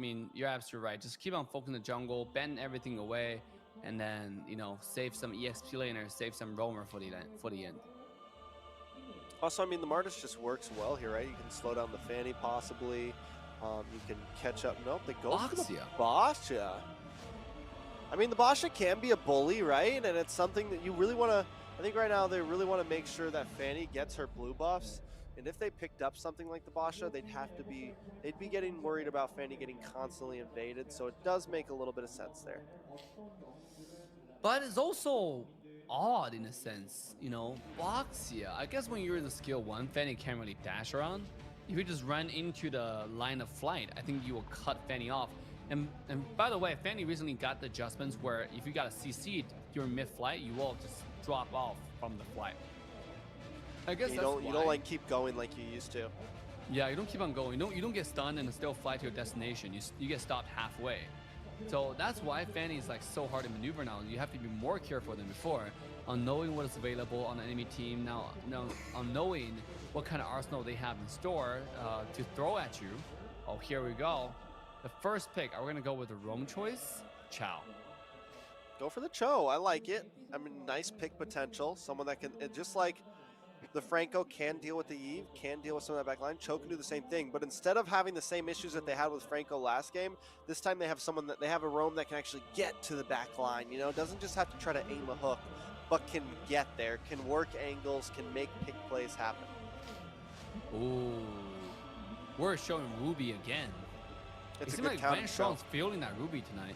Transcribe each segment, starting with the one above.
mean, you're absolutely right. Just keep on focusing the jungle, bend everything away, and then, you know, save some EXP laner, save some roamer for the end. Also, I mean, the Martis just works well here, right? You can slow down the Fanny possibly. You can catch up. Nope, they go for the Boxia. Basha. I mean, the Basha can be a bully, right? And it's something that you really want to. I think right now they really want to make sure that Fanny gets her blue buffs. And if they picked up something like the Basha, they'd be getting worried about Fanny getting constantly invaded. So it does make a little bit of sense there. But it's also odd in a sense, you know, Boxia. I guess when you're in the skill 1, Fanny can't really dash around. If you just run into the line of flight, I think you will cut Fanny off. And by the way, Fanny recently got the adjustments where if you got a CC during mid-flight, you will just drop off from the flight. I guess you that's don't why. you don't like keep going like you used to. Yeah, you don't keep on going. You don't get stunned and still fly to your destination. You get stopped halfway. So that's why Fanny is like so hard to maneuver now. You have to be more careful than before on knowing what is available on the enemy team. Now on knowing what kind of arsenal they have in store to throw at you. Oh, here we go. The first pick, are we gonna go with the roam choice? Chow. Go for the Cho. I like it. I mean, nice pick potential. Someone that can, just like the Franco can deal with the Eve, can deal with some of that back line. Cho can do the same thing. But instead of having the same issues that they had with Franco last game, this time they have someone that they have a roam that can actually get to the back line. You know, doesn't just have to try to aim a hook, but can get there, can work angles, can make pick plays happen. Ooh. We're showing Ruby again. It's It a seems good like Van counter. Strong's feeling that Ruby tonight.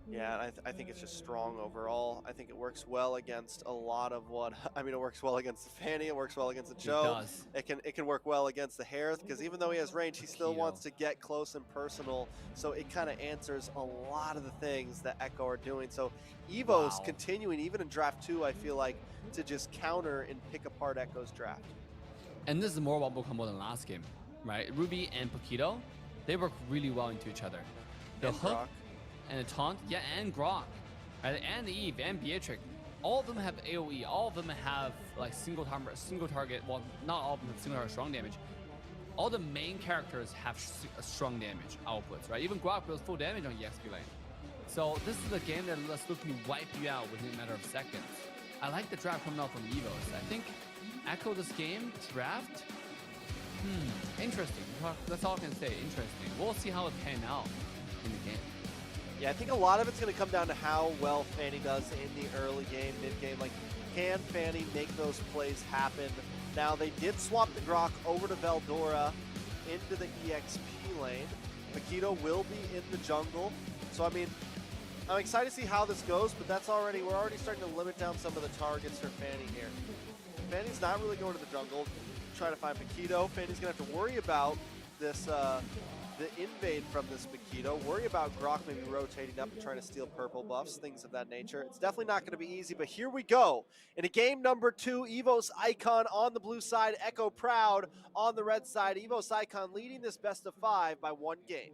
Yeah, I think it's just strong overall. I think it works well against a lot of what. I mean, it works well against the Fanny. It works well against the Cho. It does. It can work well against the Harith because even though he has range, he still Keto. wants to get close and personal. So it kind of answers a lot of the things that Echo are doing. So Evos continuing even in draft 2, I feel like, to just counter and pick apart Echo's draft. And this is more wobble combo than last game, right? Ruby and Paquito, they work really well into each other. The And hook Grok. and the taunt, yeah, and Grok, right? And Eve and Beatrix, all of them have AoE. All of them have like single target. Well, not all of them have single target strong damage. All the main characters have strong damage outputs, right? Even Grok does full damage on EXP lane. So this is a game that's looking to wipe you out within a matter of seconds. I like the draft coming out from Evos. I think Echo this game draft. Interesting. That's all I can say. Interesting. We'll see how it pan out in the game. Yeah, I think a lot of it's going to come down to how well Fanny does in the early game, mid game. Like, can Fanny make those plays happen? Now, they did swap the Grok over to Veldora into the EXP lane. Paquito will be in the jungle. So, I mean, I'm excited to see how this goes, but we're already starting to limit down some of the targets for Fanny here. Fanny's not really going to the jungle, trying to find Paquito. Fanny's going to have to worry about this, the invade from this Paquito. Worry about Grok maybe rotating up and trying to steal purple buffs, things of that nature. It's definitely not going to be easy, but here we go. In a game number 2, Evos Icon on the blue side, Echo Proud on the red side. Evos Icon leading this best of 5 by 1 game.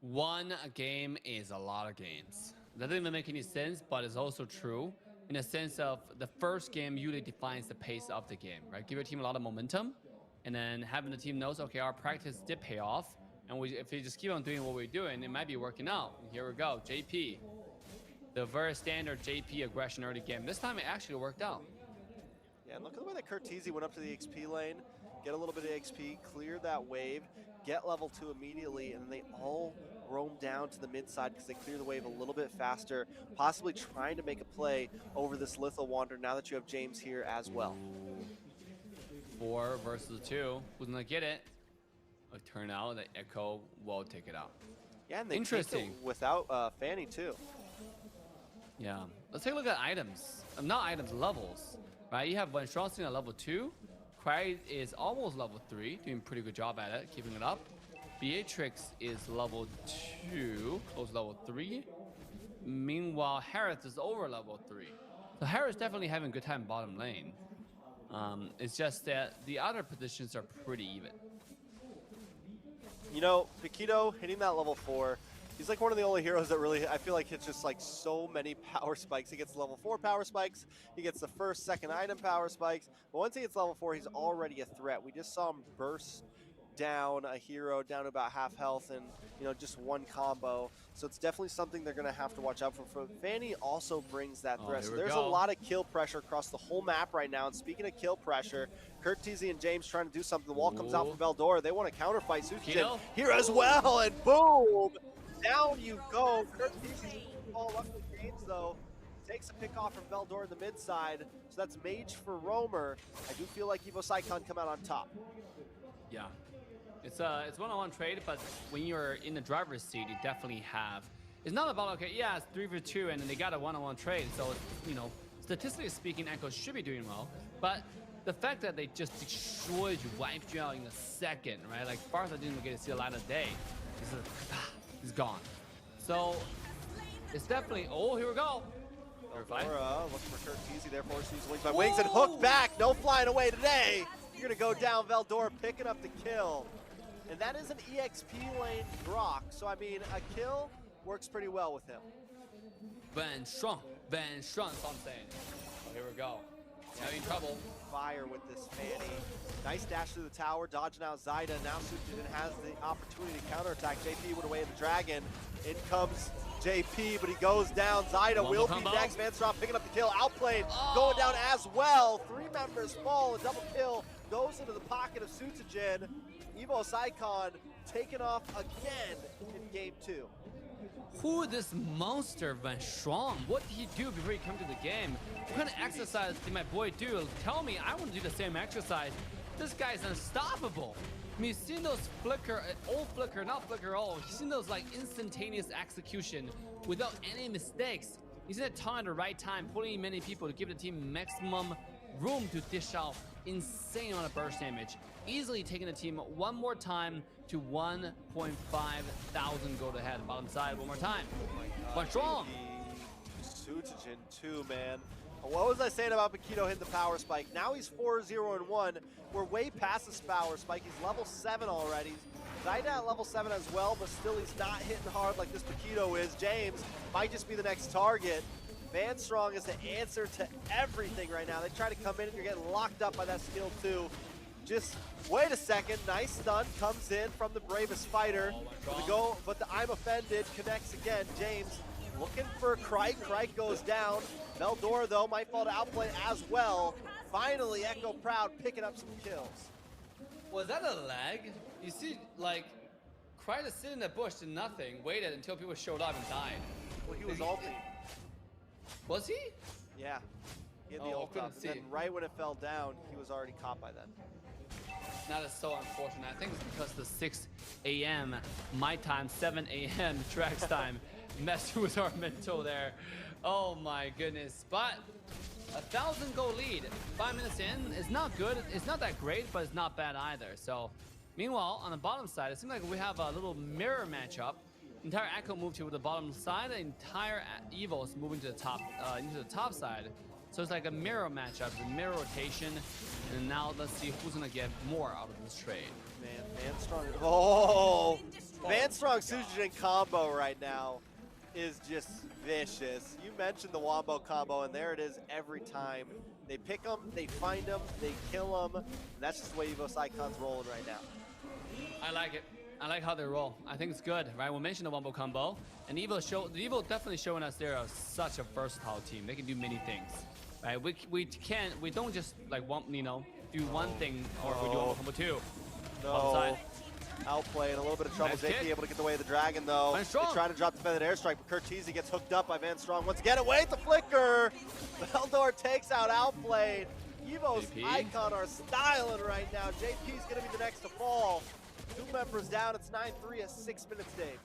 One game is a lot of games. That doesn't even make any sense, but it's also true in a sense of the first game usually defines the pace of the game, right? Give your team a lot of momentum, and then having the team knows, okay, our practice did pay off, and if we just keep on doing what we're doing, it might be working out. And here we go, JP. The very standard JP aggression early game. This time it actually worked out. Yeah, and look at the way that Curtizi went up to the XP lane, get a little bit of XP, clear that wave, get level 2 immediately, and then they all roam down to the mid side because they clear the wave a little bit faster, possibly trying to make a play over this Lethal Wander now that you have James here as well. 4 versus 2. Who's gonna get it? It turned out that Echo will take it out. Yeah, and they Interesting. take it without Fanny too. Yeah. Let's take a look at items. Not items, levels. Right? You have Van Strongstein at level 2. Query is almost level 3, doing a pretty good job at it, keeping it up. Beatrix is level 2, close to level 3. Meanwhile, Harith is over level 3. So Harith definitely having a good time bottom lane. It's just that the other positions are pretty even. You know, Paquito hitting that level 4, he's like one of the only heroes that really, I feel like hits just like so many power spikes. He gets level 4 power spikes, he gets the first, second item power spikes, but once he gets level 4, he's already a threat. We just saw him burst down a hero down to about half health and, you know, just one combo. So it's definitely something they're going to have to watch out for. Fanny also brings that threat. So there's a lot of kill pressure across the whole map right now. And speaking of kill pressure, Kurt Teasy and James trying to do something. The wall comes out from Veldora. They want to counterfight Suchigen here as well. And boom! Down you go. Kurt Teasy's all up the games, though. Takes a pick off from Veldora in the mid side. So that's Mage for Roamer. I do feel like Evos Icon come out on top. Yeah. It's one-on-one trade, but when you're in the driver's seat, you definitely have. It's not about, okay, yeah, it's 3v2, and then they got a one-on-one trade. So, you know, statistically speaking, Echo should be doing well. But the fact that they just destroyed you, wiped you out in a second, right? Like, Barca didn't even get to see the light of day. He's gone. So, it's definitely, oh, here we go. Veldora looking for Kurt Teasy there, forcing his wings by wings and hooked back. No flying away today. You're going to go down. Veldora picking up the kill. And that is an EXP lane Grok. So, I mean, a kill works pretty well with him. Van Strong, that's what I'm saying. Oh, here we go. Having trouble. Fire with this Fanny. Nice dash through the tower, dodging out Zyda. Now Suchigen has the opportunity to counterattack. JP would away the dragon. In comes JP, but he goes down. Zyda will be next. Vanstrong picking up the kill. Outplayed, going down as well. 3 members fall. A double kill goes into the pocket of Suchigen. Evos Icon taken off again in game 2. Who this monster Van Strong? What did he do before he came to the game? What kind of exercise did my boy do? Tell me, I want to do the same exercise. This guy's unstoppable. I mean, you've seen those flicker, old flicker, not flicker at all. You've seen those like instantaneous execution without any mistakes. He's in a time at the right time, pulling in many people to give the team maximum room to dish out insane amount of burst damage. Easily taking the team one more time to 1,500 gold ahead. Bottom side one more time. Van Strong. Suchigen too, man. What was I saying about Paquito hitting the power spike? Now he's 4-0-1. We're way past this power spike. He's level 7 already. Zyda at level 7 as well, but still he's not hitting hard like this Paquito is. James might just be the next target. Van Strong is the answer to everything right now. They try to come in and you're getting locked up by that skill too. Just wait a second. Nice stun comes in from the bravest fighter. But the I'm offended connects again. James looking for Crike. Crike goes down. Veldora though might fall to outplay as well. Finally, Echo Proud picking up some kills. Was that a lag? You see, like, Crike is sitting in the bush, did nothing, waited until people showed up and died. Well, he was ulting. Was he? Yeah. He had the ult up, and then right when it fell down, he was already caught by then. That is so unfortunate. I think it's because the 6 a.m. my time, 7 a.m. Drax time messed with our mental there. Oh my goodness. But 1,000 gold lead, 5 minutes in, is not good. It's not that great, but it's not bad either. So, meanwhile, on the bottom side, it seems like we have a little mirror matchup. Entire Echo moved to the bottom side, the entire Evos moving to the top, into the top side. So it's like a mirror matchup, a mirror rotation, and now let's see who's gonna get more out of this trade. Man, Van Strong. Oh, Van Strong Suchigen combo right now is just vicious. You mentioned the Wombo combo, and there it is every time. They pick them, they find them, they kill them. And that's just the way Evos Icon's rolling right now. I like it. I like how they roll. I think it's good, right? We mentioned the Wombo combo, and Evo definitely showing us they're such a versatile team. They can do many things, right? We don't just like do one thing, or we do Wombo combo too. No. Outplay in a little bit of trouble. JP able to get the way of the dragon though. They're trying to drop the feathered airstrike, but Kurt Teasy gets hooked up by Van Strong. Once again, away the flicker. Veldora takes out Outplayed. Evos Icon are styling right now. JP's gonna be the next to fall. 2 members down. It's 9-3 at 6 minutes, Dave.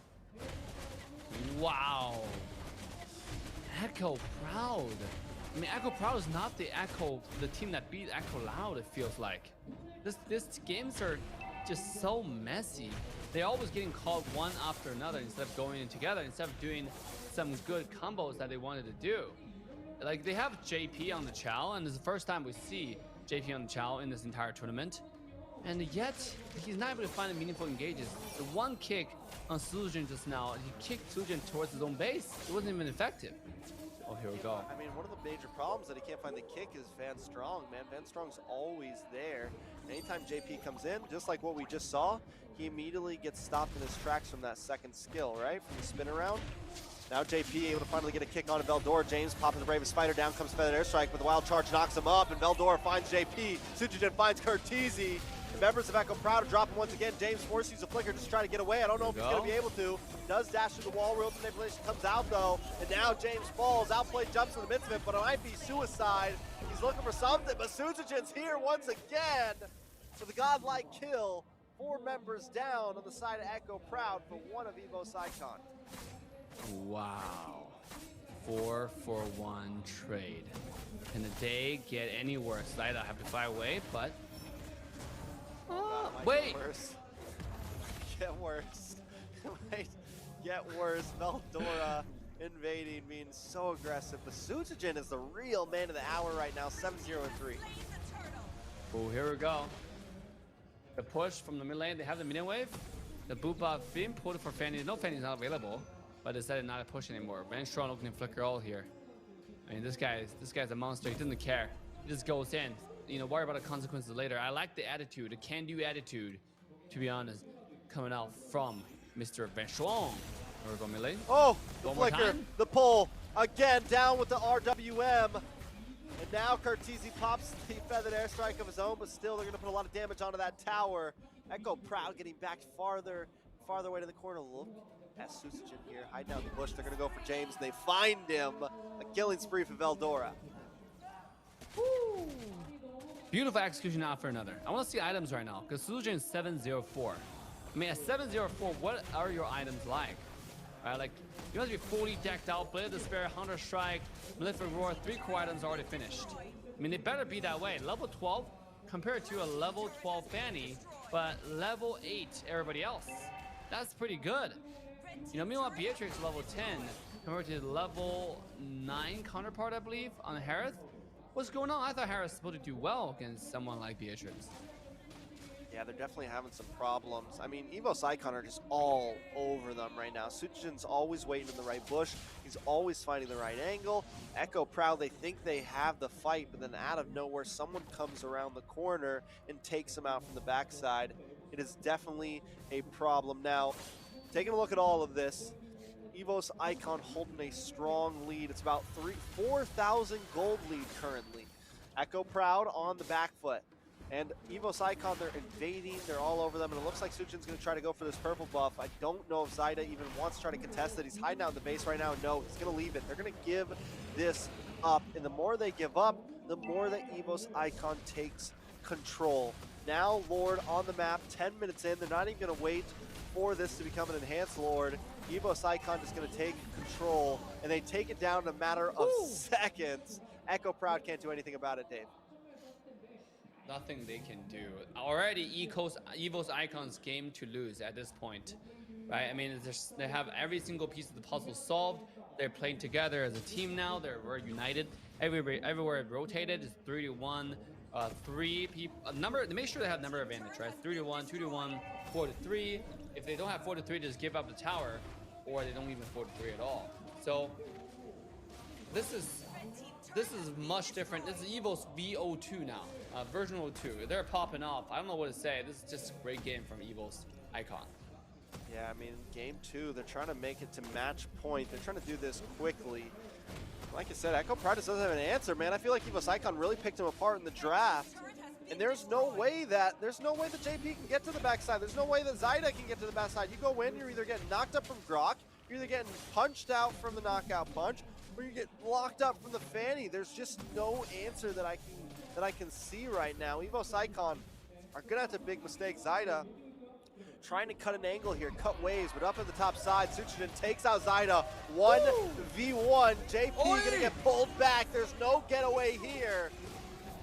Wow. Echo Proud. I mean, Echo Proud is not the team that beat Echo Loud, it feels like. These games are just so messy. They're always getting called one after another instead of going in together, instead of doing some good combos that they wanted to do. Like, they have JP on the Chow, and this is the first time we see JP on the Chow in this entire tournament. And yet, he's not able to find meaningful engages. The one kick on Suchigen just now, he kicked Suchigen towards his own base. It wasn't even effective. Oh, here we go. I mean, one of the major problems that he can't find the kick is Van Strong, man. Van Strong's always there. Anytime JP comes in, just like what we just saw, he immediately gets stopped in his tracks from that second skill, right? From the spin around. Now JP able to finally get a kick on Veldora. James popping the Bravest Spider. Down comes Feathered Airstrike, but the Wild Charge knocks him up, and Veldora finds JP. Suchigen finds Curtizi. The members of Echo Proud to drop him once again. James forces use a flicker just to try to get away. I don't know if he's going to be able to. Does dash through the wall. Real manipulation comes out, though. And now James falls. Outplay jumps in the midst of it, but it might be suicide. He's looking for something, but Suchigen's here once again for the godlike kill. 4 members down on the side of Echo Proud for one of Evos Icon. Wow. 4-for-1 trade. Can the day get any worse? I have to fly away, but... wait! Get worse. Get worse. It might get worse. Veldora invading, being so aggressive. But Suchigen is the real man of the hour right now, 7-0-3. Oh, here we go. The push from the mid lane, they have the minion wave. The boot buff being pulled for Fanny. No, Fanny's not available, but decided not to push anymore. Van Strong opening flicker all here. I mean, this guy's a monster. He doesn't care. He just goes in. You know, worry about the consequences later. I like the attitude, the can-do attitude, to be honest, coming out from Mr. Van Strong. Or go mid lane. Oh, the flicker, the pull. Again, down with the RWM. And now Curtizi pops the Feathered Airstrike of his own, but still they're going to put a lot of damage onto that tower. Echo Proud getting back farther away to the corner. Look at Suchigen here, hiding out in the bush. They're going to go for James, and they find him. A killing spree for Veldora. Woo. Beautiful execution out for another. I want to see items right now, because Suchigen is 704. I mean, at 704, what are your items like? Like, you must be fully decked out. Blade of Despair, Hunter Strike, Maleficent Roar, 3 core items already finished. I mean, they better be that way. Level 12 compared to a level 12 Fanny, but level 8 everybody else. That's pretty good. You know, meanwhile, Beatrix level 10 compared to level 9 counterpart, I believe, on Harith. What's going on? I thought Harith was supposed to do well against someone like Beatrix. Yeah, they're definitely having some problems. I mean, Evos Icon are just all over them right now. Suchigen's always waiting in the right bush. He's always finding the right angle. Echo Proud, they think they have the fight, but then out of nowhere, someone comes around the corner and takes him out from the backside. It is definitely a problem. Now, taking a look at all of this, Evos Icon holding a strong lead. It's about 4,000 gold lead currently. Echo Proud on the back foot. And Evos Icon, they're invading, they're all over them, and it looks like Suchigen's going to try to go for this purple buff. I don't know if Zyda even wants to try to contest it. He's hiding out in the base right now. No, he's going to leave it. They're going to give this up, and the more they give up, the more that Evos Icon takes control. Now Lord on the map, 10 minutes in. They're not even going to wait for this to become an enhanced Lord. Evos Icon is going to take control, and they take it down in a matter of seconds. Echo Proud can't do anything about it, Dave. Nothing they can do. Already, Evos Icon's game to lose at this point, right? I mean, they have every single piece of the puzzle solved. They're playing together as a team now. We're united. Everywhere it rotated is 3-1. 3 people. They make sure they have number advantage, right? 3-1, 2-1, 4-3. If they don't have 4-3, just give up the tower, or they don't even 4-3 at all. So this is much different. This is Evos VO2 now, version 02. They're popping off. I don't know what to say. This is just a great game from Evos Icon. Yeah, I mean, game 2, they're trying to make it to match point. They're trying to do this quickly. Like I said, Echo Pride doesn't have an answer, man. I feel like Evos Icon really picked him apart in the draft. And there's no way that JP can get to the backside. There's no way that Zyda can get to the backside. You go in, you're either getting knocked up from Grok, you're either getting punched out from the knockout punch, or you get locked up from the Fanny. There's just no answer that I can see right now. Evos Icon are gonna have to big mistake. Zyda trying to cut an angle here, cut waves, but up at the top side, Suchigen takes out Zyda. 1v1. JP gonna get pulled back. There's no getaway here.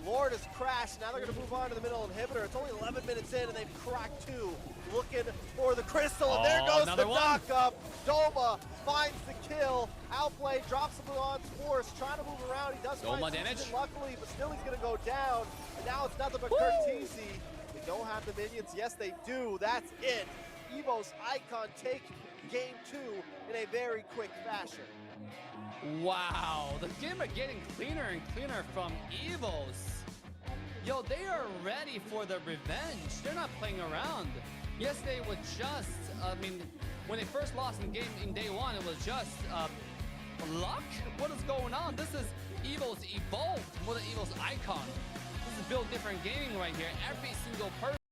Lord has crashed. Now they're going to move on to the middle inhibitor. It's only 11 minutes in, and they've cracked 2. Looking for the crystal, and there goes the knock-up. Doma finds the kill. Outplay, drops him on Force, trying to move around. He does find damage, luckily, but still he's going to go down. And now it's nothing but Curtizi. They don't have the minions. Yes, they do. That's it. Evos Icon take game 2 in a very quick fashion. Wow, the game are getting cleaner and cleaner from Evos. Yo, they are ready for the revenge. They're not playing around. Yesterday was just, I mean, when they first lost in day one, it was just luck? What is going on? This is Evos evolved more than Evos icon. This is build different gaming right here. Every single person